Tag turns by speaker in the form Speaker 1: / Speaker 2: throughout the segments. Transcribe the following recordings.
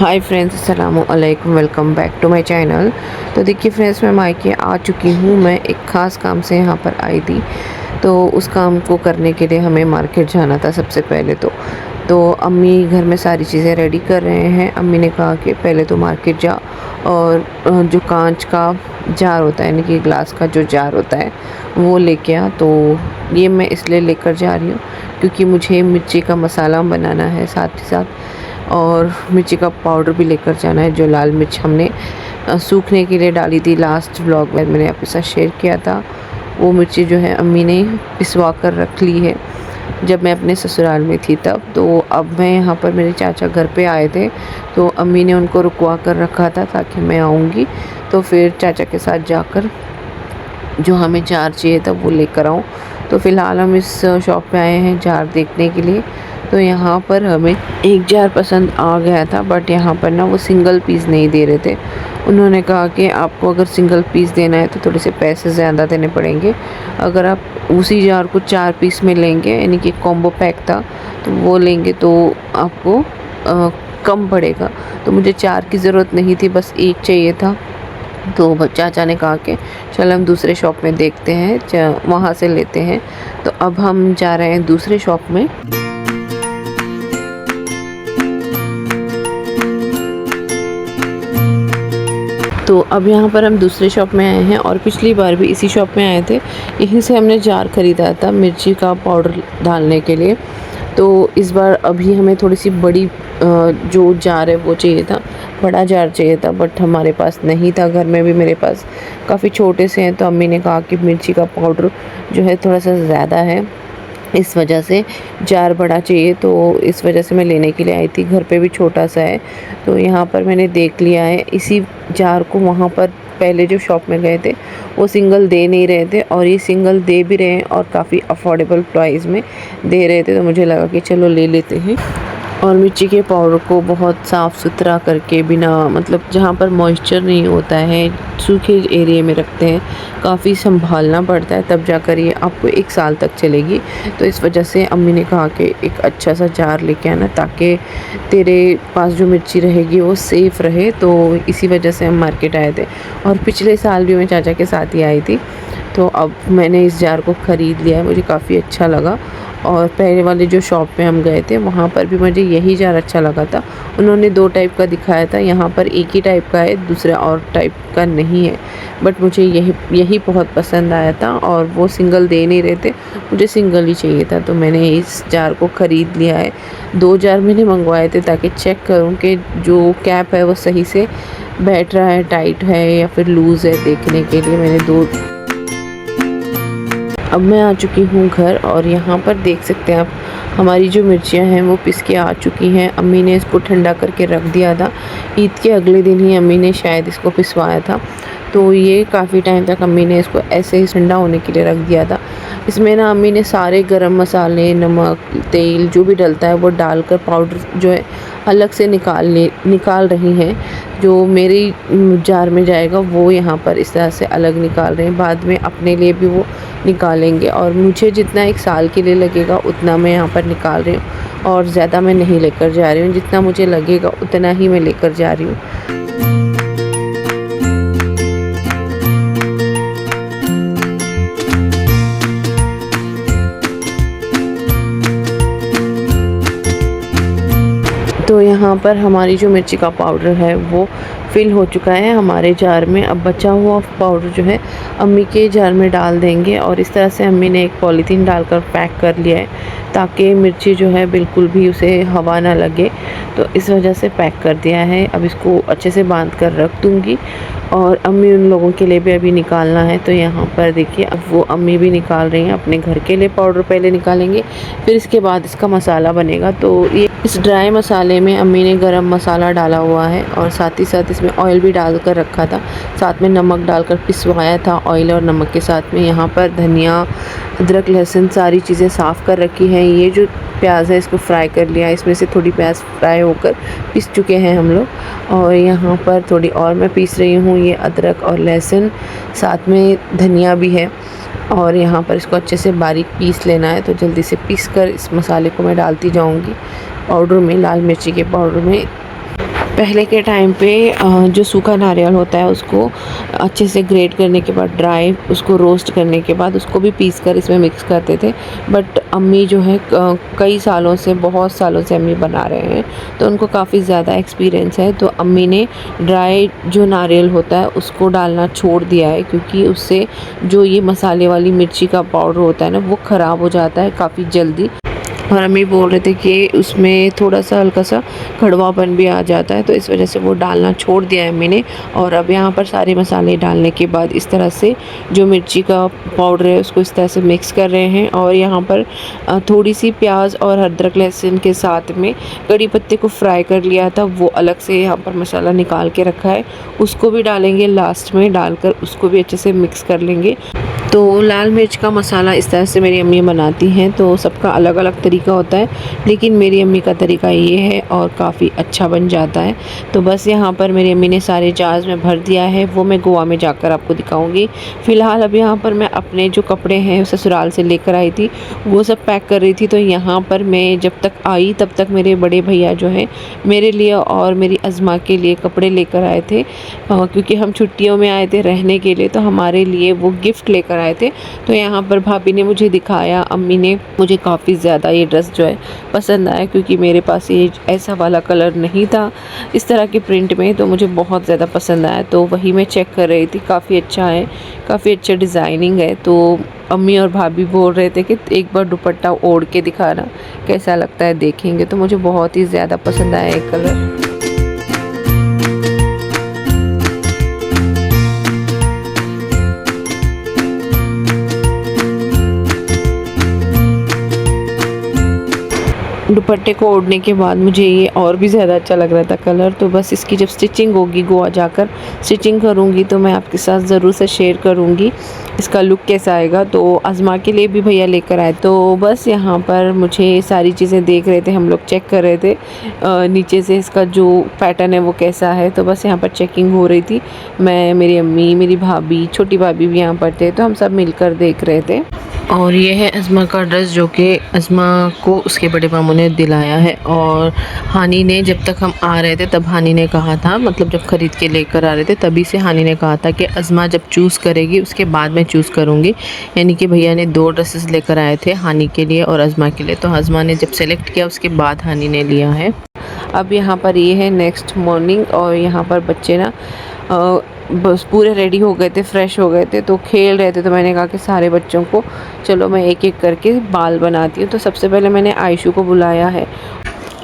Speaker 1: हाय friends, अस्सलामुअलैकुम। Welcome back to my channel. तो देखिए फ्रेंड्स, मैं मायके आ चुकी हूँ। मैं एक ख़ास काम से यहाँ पर आई थी। तो उस काम को करने के लिए हमें मार्केट जाना था सबसे पहले तो अम्मी घर में सारी चीज़ें रेडी कर रहे हैं। अम्मी ने कहा कि पहले तो मार्केट जा और जो कांच का जार होता है, यानी कि ग्लास का जो जार होता है, वो लेके आ। तो ये मैं इसलिए लेकर जा रही हूँ क्योंकि मुझे मिर्ची का मसाला बनाना है, साथ ही साथ और मिर्ची का पाउडर भी लेकर जाना है। जो लाल मिर्च हमने सूखने के लिए डाली थी, लास्ट व्लॉग में मैंने आपके साथ शेयर किया था, वो मिर्ची जो है अम्मी ने पिसवा कर रख ली है जब मैं अपने ससुराल में थी तब। तो अब मैं यहाँ पर, मेरे चाचा घर पे आए थे तो अम्मी ने उनको रुकवा कर रखा था ताकि मैं आऊँगी तो फिर चाचा के साथ जाकर जो हमें जार चाहिए था वो लेकर आऊँ। तो फ़िलहाल हम इस शॉप पे आए हैं जार देखने के लिए। तो यहाँ पर हमें एक जार पसंद आ गया था, बट यहाँ पर ना वो सिंगल पीस नहीं दे रहे थे। उन्होंने कहा कि आपको अगर सिंगल पीस देना है तो थोड़े से पैसे ज़्यादा देने पड़ेंगे। अगर आप उसी जार को 4 पीस में लेंगे, यानी कि कॉम्बो पैक था, तो वो लेंगे तो आपको कम पड़ेगा। तो मुझे 4 की ज़रूरत नहीं थी, बस 1 चाहिए था। तो चाचा ने कहा कि चल हम दूसरे शॉप में देखते हैं, वहाँ से लेते हैं। तो अब हम जा रहे हैं दूसरे शॉप में। तो अब यहाँ पर हम दूसरे शॉप में आए हैं और पिछली बार भी इसी शॉप में आए थे। यहीं से हमने जार ख़रीदा था मिर्ची का पाउडर डालने के लिए। तो इस बार अभी हमें थोड़ी सी बड़ी जो जार है वो चाहिए था, बड़ा जार चाहिए था, बट हमारे पास नहीं था। घर में भी मेरे पास काफ़ी छोटे से हैं, तो अम्मी ने कहा कि मिर्ची का पाउडर जो है थोड़ा सा ज़्यादा है, इस वजह से जार बड़ा चाहिए। तो इस वजह से मैं लेने के लिए आई थी। घर पे भी छोटा सा है, तो यहाँ पर मैंने देख लिया है इसी जार को। वहाँ पर पहले जो शॉप में गए थे वो सिंगल दे नहीं रहे थे, और ये सिंगल दे भी रहे हैं और काफ़ी अफोर्डेबल प्राइस में दे रहे थे। तो मुझे लगा कि चलो ले लेते हैं। और मिर्ची के पाउडर को बहुत साफ़ सुथरा करके, बिना मतलब जहाँ पर मॉइस्चर नहीं होता है, सूखे एरिया में रखते हैं, काफ़ी संभालना पड़ता है, तब जाकर ये आपको 1 साल तक चलेगी। तो इस वजह से अम्मी ने कहा कि एक अच्छा सा जार लेके आना ताकि तेरे पास जो मिर्ची रहेगी वो सेफ़ रहे। तो इसी वजह से हम मार्केट आए थे, और पिछले साल भी मैं चाचा के साथ ही आई थी। तो अब मैंने इस जार को ख़रीद लिया है, मुझे काफ़ी अच्छा लगा। और पहले वाले जो शॉप में हम गए थे वहाँ पर भी मुझे यही जार अच्छा लगा था। उन्होंने 2 टाइप का दिखाया था, यहाँ पर एक ही टाइप का है, दूसरा और टाइप का नहीं है। बट मुझे यही बहुत पसंद आया था, और वो सिंगल दे नहीं रहे थे, मुझे सिंगल ही चाहिए था। तो मैंने इस जार को ख़रीद लिया है। 2 जार मैंने मंगवाए थे ताकि चेक करूँ कि जो कैप है वो सही से बैठ रहा है, टाइट है या फिर लूज़ है, देखने के लिए मैंने 2। अब मैं आ चुकी हूँ घर, और यहाँ पर देख सकते हैं आप, हमारी जो मिर्चियाँ हैं वो पिस के आ चुकी हैं। अम्मी ने इसको ठंडा करके रख दिया था। ईद के अगले दिन ही अम्मी ने शायद इसको पिसवाया था। तो ये काफ़ी टाइम तक अम्मी ने इसको ऐसे ही ठंडा होने के लिए रख दिया था। इसमें ना अम्मी ने सारे गरम मसाले, नमक, तेल जो भी डलता है वो डालकर पाउडर जो है अलग से निकाल रही हैं। जो मेरी जार में जाएगा वो यहाँ पर इस तरह से अलग निकाल रहे हैं, बाद में अपने लिए भी वो निकालेंगे। और मुझे जितना 1 साल के लिए लगेगा उतना मैं यहाँ पर निकाल रही हूँ, और ज़्यादा मैं नहीं लेकर जा रही हूँ। जितना मुझे लगेगा उतना ही मैं लेकर जा रही हूँ। तो यहाँ पर हमारी जो मिर्ची का पाउडर है वो फिल हो चुका है हमारे जार में। अब बचा हुआ पाउडर जो है अम्मी के जार में डाल देंगे, और इस तरह से अम्मी ने एक पॉलीथीन डालकर पैक कर लिया है ताकि मिर्ची जो है बिल्कुल भी उसे हवा ना लगे। तो इस वजह से पैक कर दिया है। अब इसको अच्छे से बांध कर रख दूँगी, और अम्मी उन लोगों के लिए भी अभी निकालना है। तो यहाँ पर देखिए, अब वो अम्मी भी निकाल रही हैं अपने घर के लिए। पाउडर पहले निकालेंगे, फिर इसके बाद इसका मसाला बनेगा। तो ये इस ड्राई मसाले में अम्मी ने गरम मसाला डाला हुआ है, और साथ ही साथ इसमें ऑयल भी डाल कर रखा था, साथ में नमक डालकर पिसवाया था ऑयल और नमक के साथ में। यहाँ पर धनिया, अदरक, लहसुन सारी चीज़ें साफ़ कर रखी हैं। ये जो प्याज है इसको फ्राई कर लिया, इसमें से थोड़ी प्याज फ्राई होकर पिस चुके हैं हम लोग। और यहाँ पर थोड़ी और मैं पीस रही हूँ, ये अदरक और लहसुन, साथ में धनिया भी है। और यहाँ पर इसको अच्छे से बारीक पीस लेना है। तो जल्दी से पीस कर इस मसाले को मैं डालती जाऊँगी पाउडर में, लाल मिर्ची के पाउडर में। पहले के टाइम पे जो सूखा नारियल होता है उसको अच्छे से ग्रेट करने के बाद ड्राई उसको रोस्ट करने के बाद उसको भी पीस कर इसमें मिक्स करते थे। बट अम्मी जो है कई सालों से, बहुत सालों से अम्मी बना रहे हैं, तो उनको काफ़ी ज़्यादा एक्सपीरियंस है। तो अम्मी ने ड्राई जो नारियल होता है उसको डालना छोड़ दिया है, क्योंकि उससे जो ये मसाले वाली मिर्ची का पाउडर होता है ना, वो ख़राब हो जाता है काफ़ी जल्दी। और अम्मी बोल रहे थे कि उसमें थोड़ा सा हल्का सा कड़वापन भी आ जाता है, तो इस वजह से वो डालना छोड़ दिया है अम्मी ने। और अब यहाँ पर सारे मसाले डालने के बाद इस तरह से जो मिर्ची का पाउडर है उसको इस तरह से मिक्स कर रहे हैं। और यहाँ पर थोड़ी सी प्याज और अदरक लहसुन के साथ में कड़ी पत्ते को फ्राई कर लिया था, वो अलग से यहाँ पर मसाला निकाल के रखा है, उसको भी डालेंगे लास्ट में, डालकर उसको भी अच्छे से मिक्स कर लेंगे। तो लाल मिर्च का मसाला इस तरह से मेरी अम्मी बनाती हैं, तो सबका अलग अलग तरीका होता है, लेकिन मेरी अम्मी का तरीका ये है और काफ़ी अच्छा बन जाता है। तो बस यहाँ पर मेरी अम्मी ने सारे जार्स में भर दिया है, वो मैं गोवा में जाकर आपको दिखाऊंगी। फ़िलहाल अब यहाँ पर मैं अपने जो कपड़े हैं ससुराल से लेकर आई थी वो सब पैक कर रही थी। तो यहाँ पर मैं जब तक आई तब तक मेरे बड़े भैया जो हैं मेरे लिए और मेरी अज़मा के लिए कपड़े लेकर आए थे, क्योंकि हम छुट्टियों में आए थे रहने के लिए, तो हमारे लिए वो गिफ्ट लेकर आए थे। तो यहाँ पर भाभी ने मुझे दिखाया, अम्मी ने, मुझे काफ़ी ज़्यादा ये ड्रेस जो है पसंद आया, क्योंकि मेरे पास ये ऐसा वाला कलर नहीं था इस तरह के प्रिंट में, तो मुझे बहुत ज़्यादा पसंद आया। तो वही मैं चेक कर रही थी, काफ़ी अच्छा है, काफ़ी अच्छा डिज़ाइनिंग है। तो अम्मी और भाभी बोल रहे थे कि एक बार दुपट्टा ओढ़ के दिखाना कैसा लगता है, देखेंगे। तो मुझे बहुत ही ज़्यादा पसंद आया ये कलर। दुपट्टे को ओढ़ने के बाद मुझे ये और भी ज़्यादा अच्छा लग रहा था कलर। तो बस इसकी जब स्टिचिंग होगी, गोवा जाकर स्टिचिंग करूँगी, तो मैं आपके साथ ज़रूर से शेयर करूँगी इसका लुक कैसा आएगा। तो अज़मा के लिए भी भैया लेकर आए। तो बस यहाँ पर मुझे सारी चीज़ें देख रहे थे, हम लोग चेक कर रहे थे नीचे से इसका जो पैटर्न है वो कैसा है। तो बस यहाँ पर चेकिंग हो रही थी, मैं, मेरी अम्मी, मेरी भाभी, छोटी भाभी भी यहाँ पर थे, तो हम सब मिलकर देख रहे थे। और ये है अज़मा का ड्रेस, जो कि अज़मा को उसके बड़े मामू ने दिलाया है। और हानी ने, जब तक हम आ रहे थे तब हानी ने कहा था, मतलब जब ख़रीद के लेकर आ रहे थे तभी से हानी ने कहा था कि अज़मा जब चूज़ करेगी उसके बाद मैं चूज़ करूँगी। यानी कि भैया ने 2 ड्रेसेस लेकर आए थे, हानी के लिए और अज़मा के लिए। तो अज़मा ने जब सेलेक्ट किया उसके बाद हानी ने लिया है। अब यहाँ पर ये है नेक्स्ट मॉर्निंग, और यहाँ पर बच्चे ना बस पूरे रेडी हो गए थे, फ्रेश हो गए थे, तो खेल रहे थे। तो मैंने कहा कि सारे बच्चों को चलो मैं एक एक करके बाल बनाती हूँ। तो सबसे पहले मैंने आयशु को बुलाया है,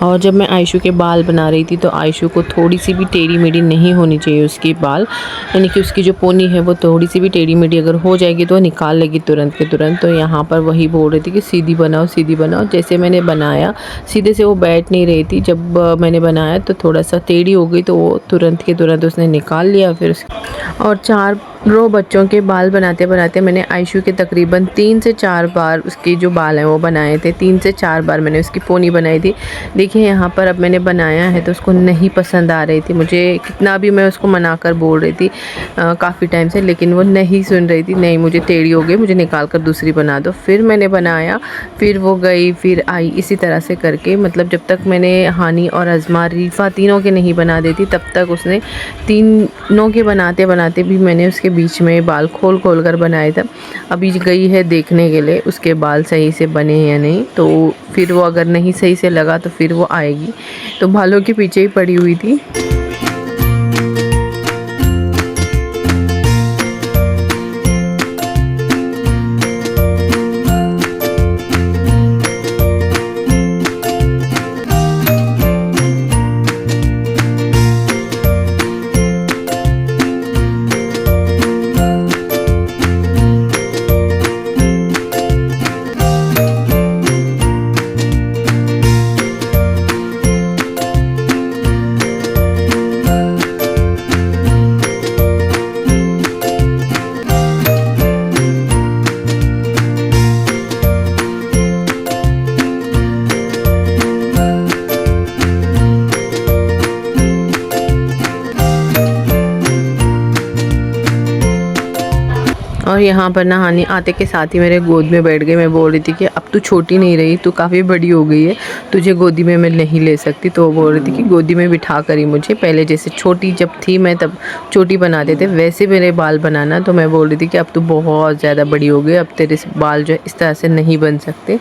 Speaker 1: और जब मैं आयशु के बाल बना रही थी तो आयशु को थोड़ी सी भी टेढ़ी मेढ़ी नहीं होनी चाहिए उसकी बाल, यानी कि उसकी जो पोनी है वो थोड़ी सी भी टेढ़ी मेढ़ी अगर हो जाएगी तो निकाल लेगी तुरंत के तुरंत। तो यहाँ पर वही बोल रही थी कि सीधी बनाओ, सीधी बनाओ। जैसे मैंने बनाया सीधे से वो बैठ नहीं रही थी, जब मैंने बनाया तो थोड़ा सा टेढ़ी हो गई, तो वो तुरंत के तुरंत उसने निकाल लिया। फिर और 4 बच्चों के बाल बनाते बनाते मैंने आयशु के तकरीबन 3 से 4 बार उसके जो बाल हैं वो बनाए थे। 3 से 4 बार मैंने उसकी पोनी बनाई थी। देखिए यहाँ पर अब मैंने बनाया है तो उसको नहीं पसंद आ रही थी, मुझे कितना भी मैं उसको मना कर बोल रही थी काफ़ी टाइम से, लेकिन वो नहीं सुन रही थी। नहीं, मुझे टेढ़ी हो गई, मुझे निकाल कर दूसरी बना दो। फिर मैंने बनाया, फिर वो गई, फिर आई, इसी तरह से करके, मतलब जब तक मैंने हानी और अज़मा, रीफ़ा तीनों के नहीं बना देती तब तक उसने तीनों के बनाते बनाते भी मैंने उसके बीच में बाल खोल खोल कर बनाए थे। अभी गई है देखने के लिए उसके बाल सही से बने हैं या नहीं, तो फिर वो अगर नहीं सही से लगा तो फिर वो आएगी। तो बालों के पीछे ही पड़ी हुई थी। यहाँ पर ना हानि आते के साथ ही मेरे गोद में बैठ गई। मैं बोल रही थी कि अब तू छोटी नहीं रही, तू काफ़ी बड़ी हो गई है, तुझे गोदी में मैं नहीं ले सकती। तो वो बोल रही थी कि गोदी में बिठा कर ही मुझे, पहले जैसे छोटी जब थी मैं तब चोटी बनाते थे वैसे मेरे बाल बनाना। तो मैं बोल रही थी कि अब तू बहुत ज़्यादा बड़ी हो गई, अब तेरे बाल जो है इस तरह से नहीं बन सकते।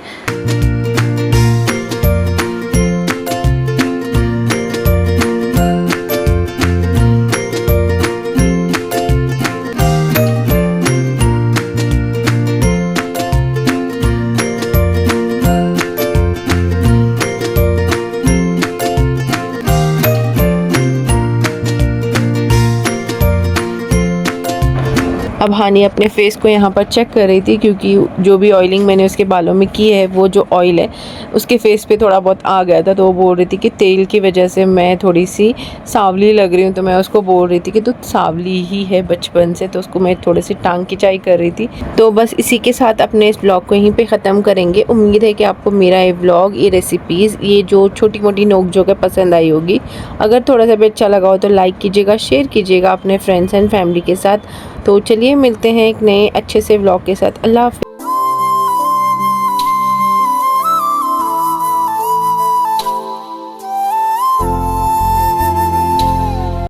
Speaker 1: अब हानि अपने फेस को यहाँ पर चेक कर रही थी, क्योंकि जो भी ऑयलिंग मैंने उसके बालों में की है वो जो ऑयल है उसके फेस पे थोड़ा बहुत आ गया था। तो वो बोल रही थी कि तेल की वजह से मैं थोड़ी सी सांवली लग रही हूँ। तो मैं उसको बोल रही थी कि तू सांवली ही है बचपन से, तो उसको मैं थोड़ी सी टांग खिंचाई कर रही थी। तो बस इसी के साथ अपने इस ब्लॉग को यहीं पर ख़त्म करेंगे। उम्मीद है कि आपको मेरा ये ब्लॉग, ये रेसिपीज़, ये जो छोटी मोटी नोक-झोंक है पसंद आई होगी। अगर थोड़ा सा भी अच्छा लगा हो तो लाइक कीजिएगा, शेयर कीजिएगा अपने फ्रेंड्स एंड फैमिली के साथ। तो चलिए मिलते हैं एक नए अच्छे से व्लॉग के साथ। अल्लाह हाफ़िज़।